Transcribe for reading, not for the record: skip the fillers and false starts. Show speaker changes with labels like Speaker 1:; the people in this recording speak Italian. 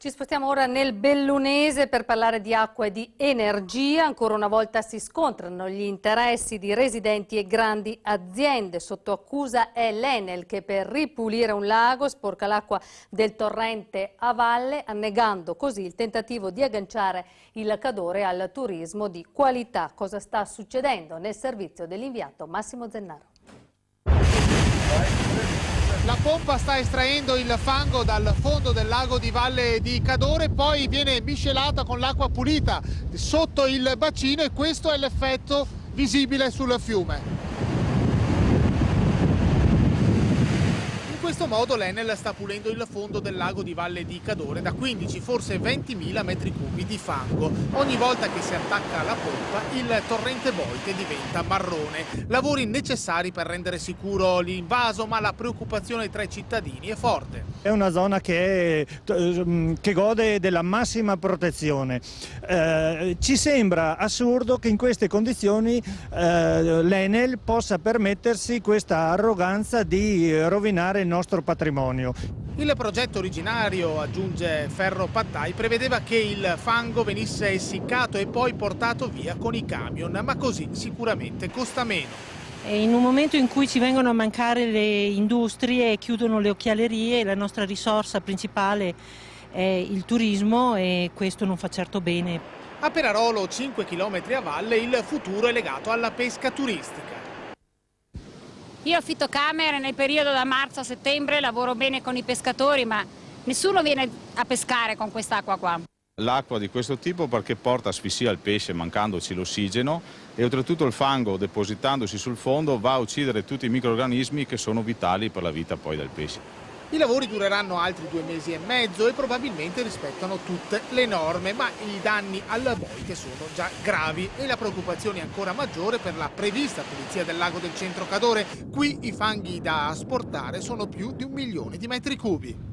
Speaker 1: Ci spostiamo ora nel Bellunese per parlare di acqua e di energia. Ancora una volta si scontrano gli interessi di residenti e grandi aziende. Sotto accusa è l'Enel che per ripulire un lago sporca l'acqua del torrente a valle, annegando così il tentativo di agganciare il Cadore al turismo di qualità. Cosa sta succedendo nel servizio dell'inviato Massimo Zennaro?
Speaker 2: La pompa sta estraendo il fango dal fondo del lago di Valle di Cadore, poi viene miscelata con l'acqua pulita sotto il bacino e questo è l'effetto visibile sul fiume. In questo modo l'Enel sta pulendo il fondo del lago di Valle di Cadore da 15, forse 20.000 metri cubi di fango. Ogni volta che si attacca alla pompa il torrente volte diventa marrone. Lavori necessari per rendere sicuro l'invaso, ma la preoccupazione tra i cittadini è forte.
Speaker 3: È una zona che gode della massima protezione. Ci sembra assurdo che in queste condizioni l'Enel possa permettersi questa arroganza di rovinare il nostro patrimonio.
Speaker 2: Il progetto originario, aggiunge Ferro Pattai, prevedeva che il fango venisse essiccato e poi portato via con i camion, ma così sicuramente costa meno.
Speaker 4: In un momento in cui ci vengono a mancare le industrie, chiudono le occhialerie, la nostra risorsa principale è il turismo e questo non fa certo bene.
Speaker 2: A Perarolo, 5 km a valle, il futuro è legato alla pesca turistica.
Speaker 5: Io affitto camere nel periodo da marzo a settembre, lavoro bene con i pescatori, ma nessuno viene a pescare con quest'acqua qua.
Speaker 6: L'acqua di questo tipo perché porta asfissia al pesce mancandoci l'ossigeno e oltretutto il fango depositandosi sul fondo va a uccidere tutti i microrganismi che sono vitali per la vita poi del pesce.
Speaker 2: I lavori dureranno altri 2 mesi e mezzo e probabilmente rispettano tutte le norme, ma i danni alla boite sono già gravi e la preoccupazione è ancora maggiore per la prevista pulizia del lago del centro Cadore. Qui i fanghi da asportare sono più di 1 milione di metri cubi.